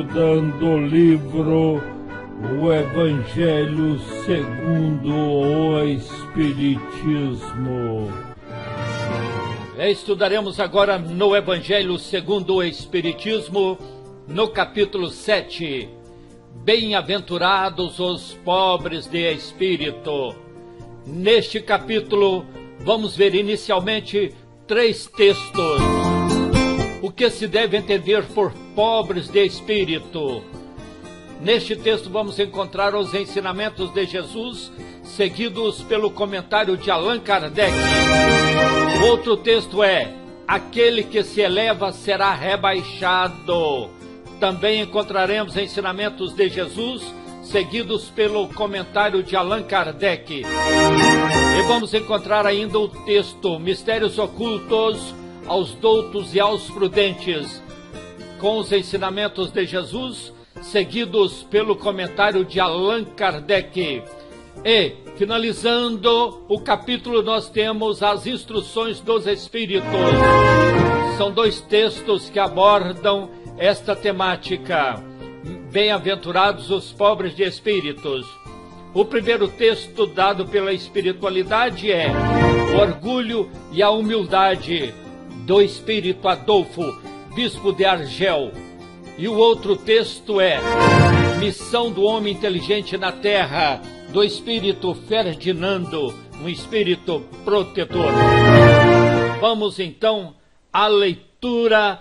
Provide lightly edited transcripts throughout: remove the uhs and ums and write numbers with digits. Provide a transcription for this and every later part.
estudando o livro O Evangelho segundo o Espiritismo. Estudaremos agora no Evangelho segundo o Espiritismo, no capítulo 7. Bem-aventurados os pobres de espírito. Neste capítulo, vamos ver inicialmente 3 textos. O que se deve entender por pobres de espírito? Neste texto vamos encontrar os ensinamentos de Jesus, seguidos pelo comentário de Allan Kardec. O outro texto é: aquele que se eleva será rebaixado. Também encontraremos ensinamentos de Jesus, seguidos pelo comentário de Allan Kardec. E vamos encontrar ainda o texto Mistérios Ocultos aos doutos e aos prudentes, com os ensinamentos de Jesus, seguidos pelo comentário de Allan Kardec. E, finalizando o capítulo, nós temos as instruções dos Espíritos. São 2 textos que abordam esta temática. Bem-aventurados os pobres de espíritos. O primeiro texto dado pela espiritualidade é o orgulho e a humildade, do espírito Adolfo, bispo de Argel. E o outro texto é Missão do Homem Inteligente na Terra, do espírito Ferdinando, um espírito protetor. Vamos então à leitura.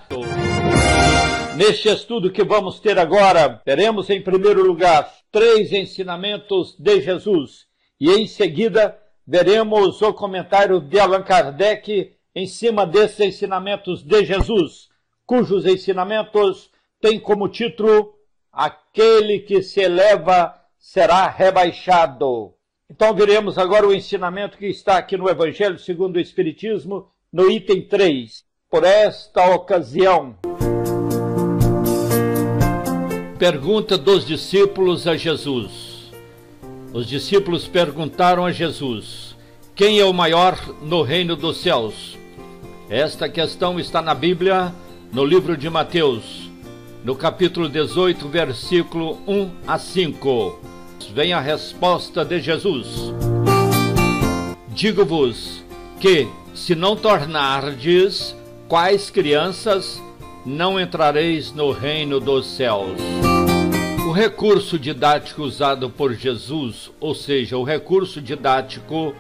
Neste estudo que vamos ter agora, teremos em primeiro lugar 3 ensinamentos de Jesus e em seguida veremos o comentário de Allan Kardec em cima desses ensinamentos de Jesus, cujos ensinamentos têm como título Aquele que se eleva será rebaixado. Então veremos agora o ensinamento que está aqui no Evangelho segundo o Espiritismo, no item 3. Por esta ocasião, pergunta dos discípulos a Jesus. Os discípulos perguntaram a Jesus: quem é o maior no reino dos céus? Esta questão está na Bíblia, no livro de Mateus, no capítulo 18, versículo 1 a 5. Vem a resposta de Jesus: digo-vos que, se não tornardes quais crianças, não entrareis no reino dos céus. O recurso didático usado por Jesus, ou seja, o recurso didático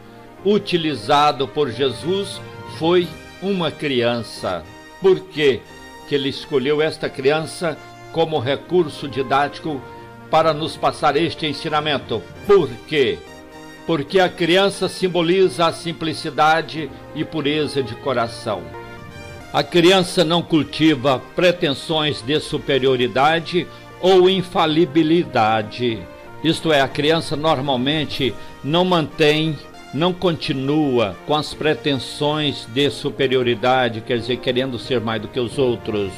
utilizado por Jesus foi uma criança. Por que ele escolheu esta criança como recurso didático para nos passar este ensinamento? Por quê? Porque a criança simboliza a simplicidade e pureza de coração. A criança não cultiva pretensões de superioridade ou infalibilidade. Isto é, a criança normalmente não continua com as pretensões de superioridade, quer dizer, querendo ser mais do que os outros.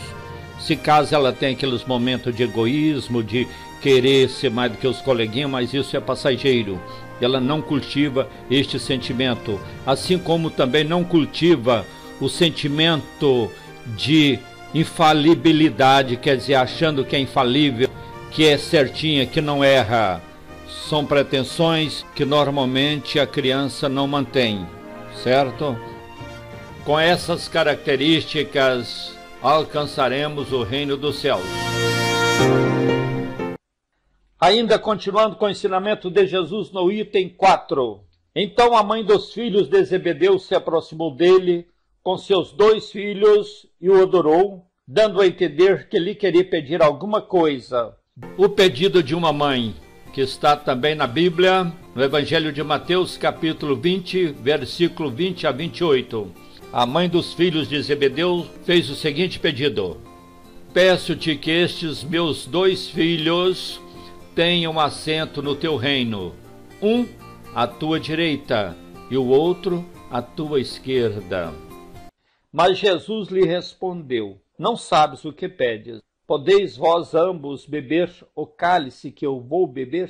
Se caso ela tem aqueles momentos de egoísmo, de querer ser mais do que os coleguinhas, mas isso é passageiro. Ela não cultiva este sentimento, assim como também não cultiva o sentimento de infalibilidade, quer dizer, achando que é infalível, que é certinha, que não erra. São pretensões que normalmente a criança não mantém, certo? Com essas características, alcançaremos o reino dos céus. Ainda continuando com o ensinamento de Jesus no item 4. Então a mãe dos filhos de Zebedeu se aproximou dele com seus 2 filhos e o adorou, dando a entender que lhe queria pedir alguma coisa. O pedido de uma mãe, que está também na Bíblia, no Evangelho de Mateus, capítulo 20, versículo 20 a 28. A mãe dos filhos de Zebedeu fez o seguinte pedido: peço-te que estes meus 2 filhos tenham assento no teu reino, um à tua direita e o outro à tua esquerda. Mas Jesus lhe respondeu: não sabes o que pedes. Podeis vós ambos beber o cálice que eu vou beber?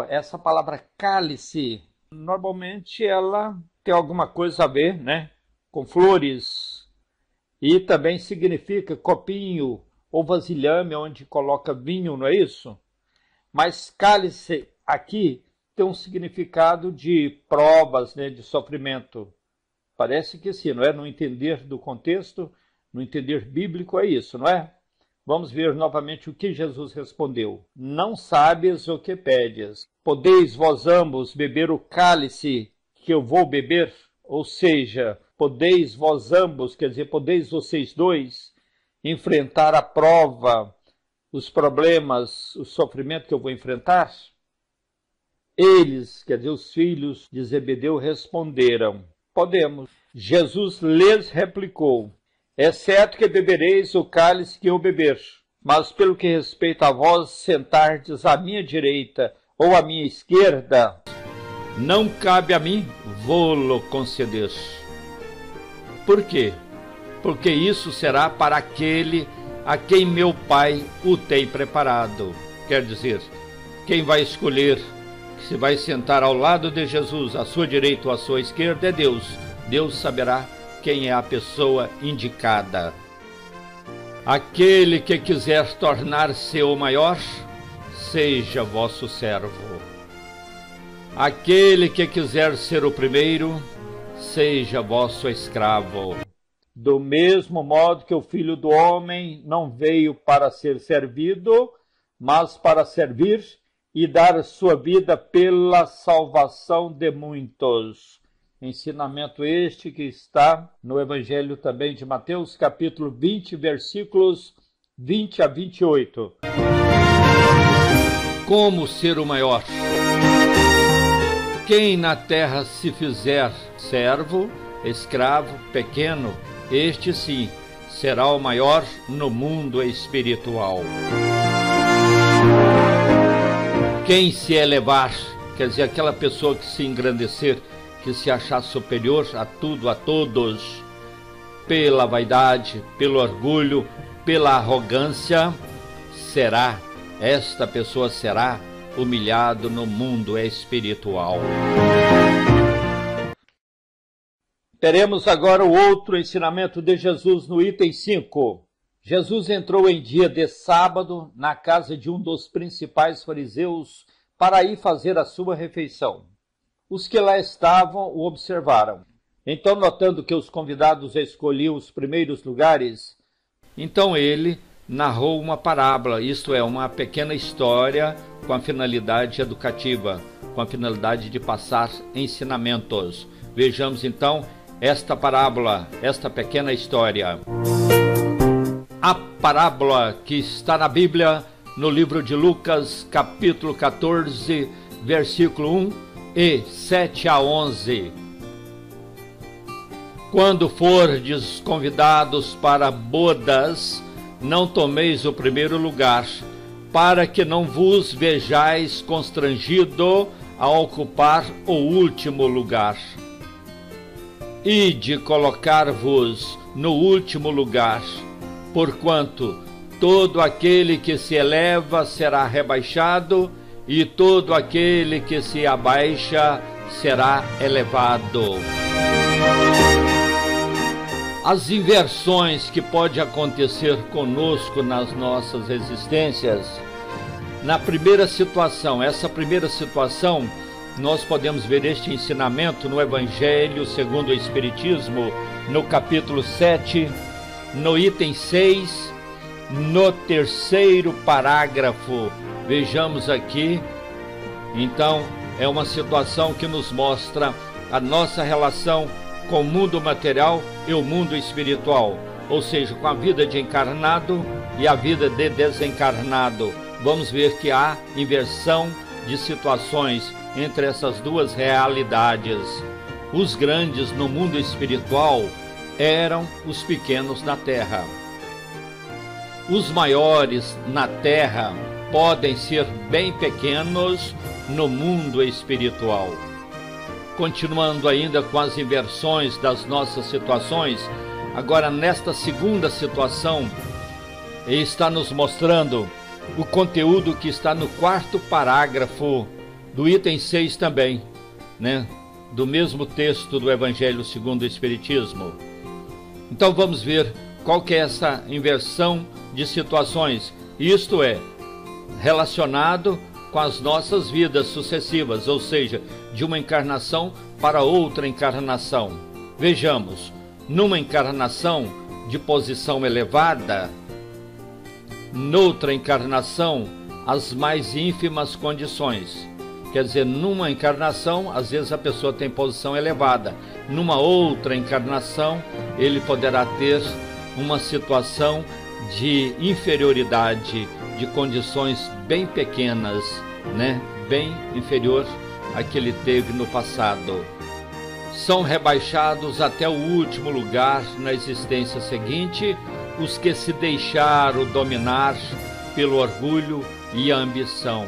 Essa palavra cálice, normalmente ela tem alguma coisa a ver, né, com flores. E também significa copinho ou vasilhame, onde coloca vinho, não é isso? Mas cálice aqui tem um significado de provas, né, de sofrimento. Parece que sim, não é? No entender do contexto, no entender bíblico é isso, não é? Vamos ver novamente o que Jesus respondeu. Não sabes o que pedes. Podeis vós ambos beber o cálice que eu vou beber? Ou seja, podeis vós ambos, quer dizer, podeis vocês dois enfrentar a prova, os problemas, o sofrimento que eu vou enfrentar? Eles, quer dizer, os filhos de Zebedeu, responderam: podemos. Jesus lhes replicou: é certo que bebereis o cálice que eu beber, mas pelo que respeita a vós sentardes à minha direita ou à minha esquerda, não cabe a mim vô-lo conceder. Por quê? Porque isso será para aquele a quem meu Pai o tem preparado. Quer dizer, quem vai escolher se vai sentar ao lado de Jesus, à sua direita ou à sua esquerda, é Deus. Deus saberá quem é a pessoa indicada. Aquele que quiser tornar-se o maior, seja vosso servo. Aquele que quiser ser o primeiro, seja vosso escravo. Do mesmo modo que o Filho do Homem não veio para ser servido, mas para servir e dar sua vida pela salvação de muitos. Ensinamento este que está no Evangelho também de Mateus, capítulo 20, versículos 20 a 28. Como ser o maior? Quem na terra se fizer servo, escravo, pequeno, este sim será o maior no mundo espiritual. Quem se elevar, quer dizer, aquela pessoa que se engrandecer, que se achar superior a tudo, a todos, pela vaidade, pelo orgulho, pela arrogância, esta pessoa será humilhado no mundo espiritual. Teremos agora o outro ensinamento de Jesus no item 5. Jesus entrou em dia de sábado na casa de um dos principais fariseus para ir fazer a sua refeição. Os que lá estavam o observaram. Então, notando que os convidados escolhiam os primeiros lugares, então ele narrou uma parábola, isto é, uma pequena história com a finalidade educativa, com a finalidade de passar ensinamentos. Vejamos então esta parábola, esta pequena história. A parábola que está na Bíblia, no livro de Lucas, capítulo 14, versículo 1 e 7 a 11. Quando fordes convidados para bodas, não tomeis o primeiro lugar, para que não vos vejais constrangido a ocupar o último lugar. Ide colocar-vos no último lugar, porquanto todo aquele que se eleva será rebaixado, e todo aquele que se abaixa será elevado. As inversões que pode acontecer conosco nas nossas existências, na primeira situação, nós podemos ver este ensinamento no Evangelho segundo o Espiritismo, no capítulo 7, no item 6, no terceiro parágrafo. Vejamos aqui, então, é uma situação que nos mostra a nossa relação com o mundo material e o mundo espiritual, ou seja, com a vida de encarnado e a vida de desencarnado. Vamos ver que há inversão de situações entre essas duas realidades. Os grandes no mundo espiritual eram os pequenos na terra. Os maiores na terra podem ser bem pequenos no mundo espiritual. Continuando ainda com as inversões das nossas situações, agora nesta segunda situação, está nos mostrando o conteúdo que está no quarto parágrafo do item 6 também, né? Do mesmo texto do Evangelho segundo o Espiritismo. Então vamos ver Qual que é essa inversão de situações? Isto é, relacionado com as nossas vidas sucessivas, ou seja, de uma encarnação para outra encarnação. Vejamos, numa encarnação de posição elevada, noutra encarnação, as mais ínfimas condições. Quer dizer, numa encarnação, às vezes a pessoa tem posição elevada. Numa outra encarnação, ele poderá ter uma situação de inferioridade, de condições bem pequenas, né? Bem inferior à que ele teve no passado. São rebaixados até o último lugar na existência seguinte os que se deixaram dominar pelo orgulho e a ambição.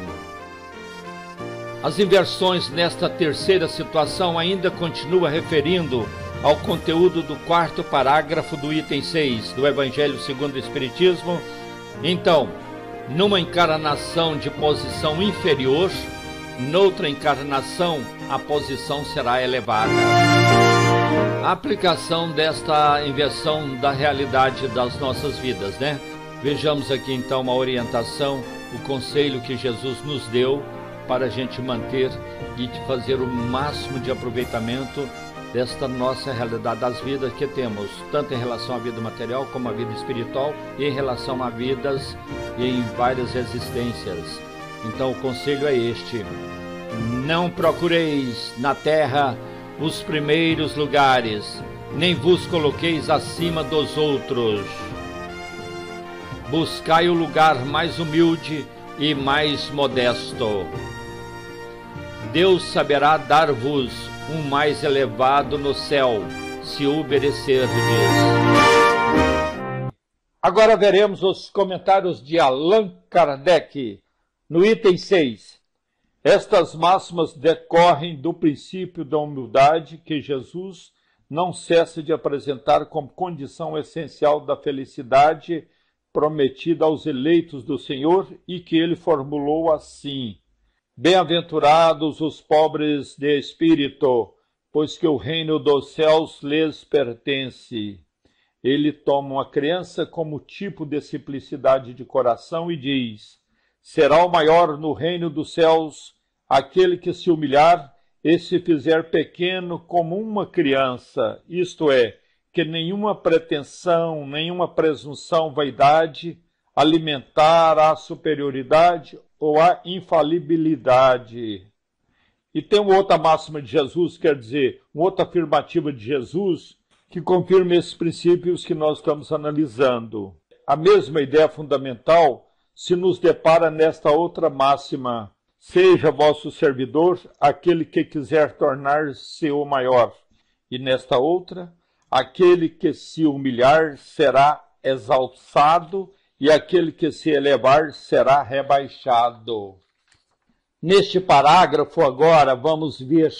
As inversões nesta terceira situação ainda continua referindo ao conteúdo do quarto parágrafo do item 6 do Evangelho segundo o Espiritismo. Então, numa encarnação de posição inferior, noutra encarnação a posição será elevada. A aplicação desta inversão da realidade das nossas vidas, né? Vejamos aqui então uma orientação, o conselho que Jesus nos deu para a gente manter e fazer o máximo de aproveitamento desta nossa realidade das vidas que temos, tanto em relação à vida material como à vida espiritual e em relação a vidas em várias existências. Então o conselho é este: não procureis na terra os primeiros lugares, nem vos coloqueis acima dos outros. Buscai o lugar mais humilde e mais modesto. Deus saberá dar-vos um mais elevado no céu, se o obedecerdes. Agora veremos os comentários de Allan Kardec, no item 6. Estas máximas decorrem do princípio da humildade que Jesus não cessa de apresentar como condição essencial da felicidade prometida aos eleitos do Senhor e que ele formulou assim: bem-aventurados os pobres de espírito, pois que o reino dos céus lhes pertence. Ele toma uma criança como tipo de simplicidade de coração e diz: será o maior no reino dos céus aquele que se humilhar e se fizer pequeno como uma criança, isto é, que nenhuma pretensão, nenhuma presunção, vaidade alimentar a superioridade ou a infalibilidade. E tem uma outra máxima de Jesus, quer dizer, uma outra afirmativa de Jesus que confirma esses princípios que nós estamos analisando. A mesma ideia fundamental se nos depara nesta outra máxima: seja vosso servidor aquele que quiser tornar-se o maior. E nesta outra: aquele que se humilhar será exalçado e aquele que se elevar será rebaixado. Neste parágrafo agora vamos ver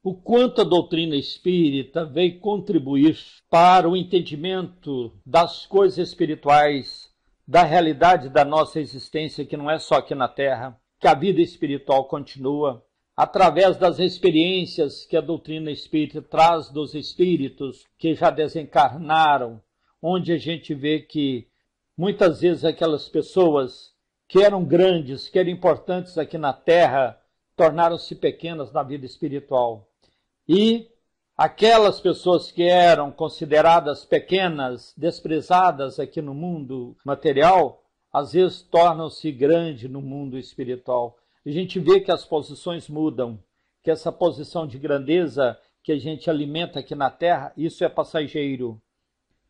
o quanto a doutrina espírita veio contribuir para o entendimento das coisas espirituais, da realidade da nossa existência, que não é só aqui na Terra, que a vida espiritual continua, através das experiências que a doutrina espírita traz dos espíritos que já desencarnaram, onde a gente vê que muitas vezes aquelas pessoas que eram grandes, que eram importantes aqui na Terra, tornaram-se pequenas na vida espiritual. E aquelas pessoas que eram consideradas pequenas, desprezadas aqui no mundo material, às vezes tornam-se grandes no mundo espiritual. A gente vê que as posições mudam, que essa posição de grandeza que a gente alimenta aqui na Terra, isso é passageiro.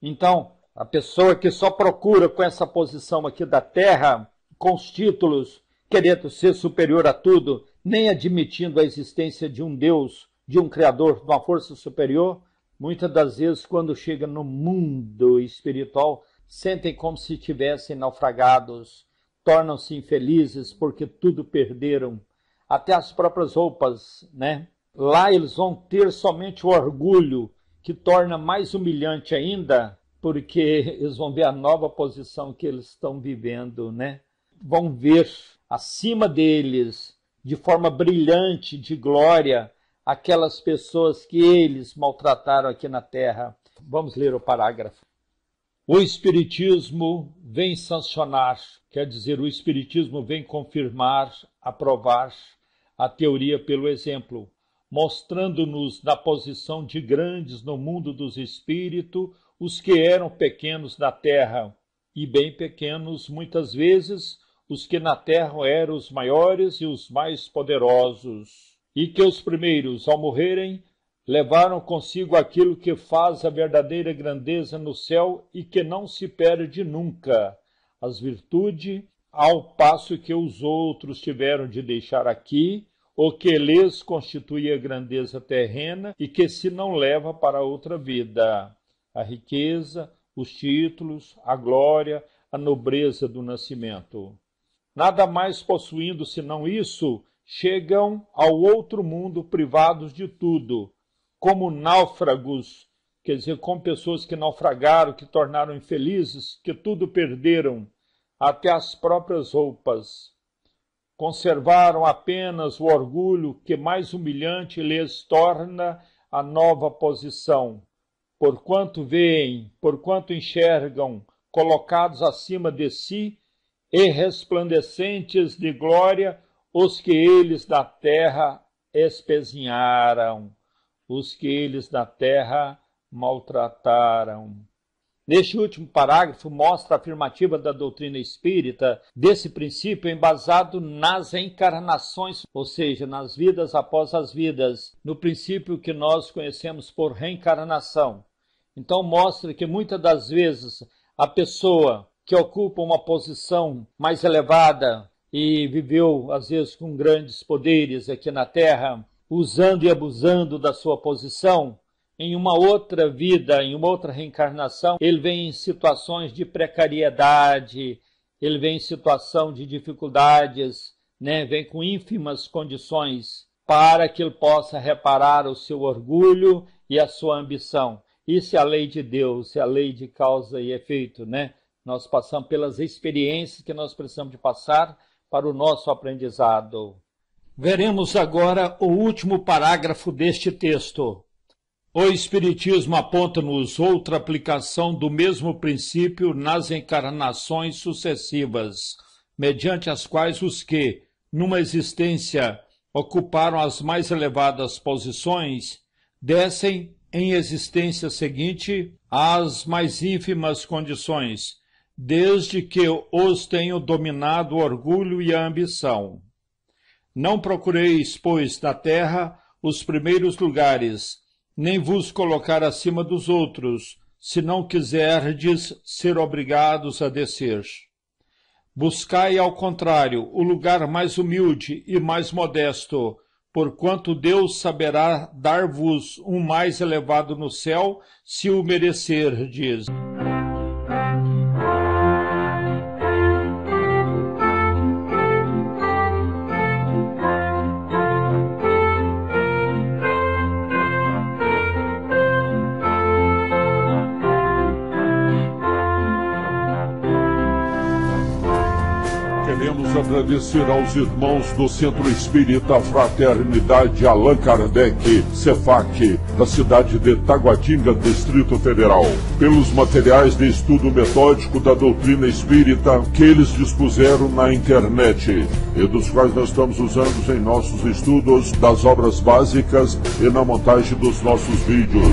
Então, a pessoa que só procura com essa posição aqui da Terra, com os títulos, querendo ser superior a tudo, nem admitindo a existência de um Deus, de um Criador, de uma força superior, muitas das vezes, quando chega no mundo espiritual, sentem como se estivessem naufragados, tornam-se infelizes porque tudo perderam, até as próprias roupas, né? Lá eles vão ter somente o orgulho, que torna mais humilhante ainda, porque eles vão ver a nova posição que eles estão vivendo, né? Vão ver acima deles, de forma brilhante, de glória, aquelas pessoas que eles maltrataram aqui na Terra. Vamos ler o parágrafo. O Espiritismo vem sancionar, quer dizer, o Espiritismo vem confirmar, aprovar a teoria pelo exemplo, mostrando-nos na posição de grandes no mundo dos espíritos os que eram pequenos na terra, e bem pequenos muitas vezes os que na terra eram os maiores e os mais poderosos, e que os primeiros, ao morrerem, levaram consigo aquilo que faz a verdadeira grandeza no céu e que não se perde nunca, as virtudes, ao passo que os outros tiveram de deixar aqui, o que lhes constitui a grandeza terrena e que se não leva para outra vida, a riqueza, os títulos, a glória, a nobreza do nascimento. Nada mais possuindo senão isso, chegam ao outro mundo privados de tudo, como náufragos, quer dizer, como pessoas que naufragaram, que tornaram infelizes, que tudo perderam, até as próprias roupas. Conservaram apenas o orgulho que mais humilhante lhes torna a nova posição, porquanto veem, porquanto enxergam, colocados acima de si e resplandecentes de glória, os que eles da terra espezinharam, os que eles da terra maltrataram. Neste último parágrafo mostra a afirmativa da doutrina espírita desse princípio embasado nas reencarnações, ou seja, nas vidas após as vidas, no princípio que nós conhecemos por reencarnação. Então mostra que muitas das vezes a pessoa que ocupa uma posição mais elevada e viveu às vezes com grandes poderes aqui na Terra, usando e abusando da sua posição, em uma outra vida, em uma outra reencarnação, ele vem em situações de precariedade, ele vem em situação de dificuldades, vem com ínfimas condições para que ele possa reparar o seu orgulho e a sua ambição. Isso é a lei de Deus, é a lei de causa e efeito, Nós passamos pelas experiências que nós precisamos de passar para o nosso aprendizado. Veremos agora o último parágrafo deste texto. O Espiritismo aponta-nos outra aplicação do mesmo princípio nas encarnações sucessivas, mediante as quais os que, numa existência, ocuparam as mais elevadas posições, descem em existência seguinte às mais ínfimas condições, desde que os tenham dominado o orgulho e a ambição. Não procureis, pois, na terra os primeiros lugares, nem vos colocar acima dos outros, se não quiserdes ser obrigados a descer. Buscai, ao contrário, o lugar mais humilde e mais modesto, porquanto Deus saberá dar-vos um mais elevado no céu, se o merecerdes. Queremos agradecer aos irmãos do Centro Espírita Fraternidade Allan Kardec, CEFAC, da cidade de Taguatinga, Distrito Federal, pelos materiais de estudo metódico da doutrina espírita que eles dispuseram na internet e dos quais nós estamos usando em nossos estudos das obras básicas e na montagem dos nossos vídeos.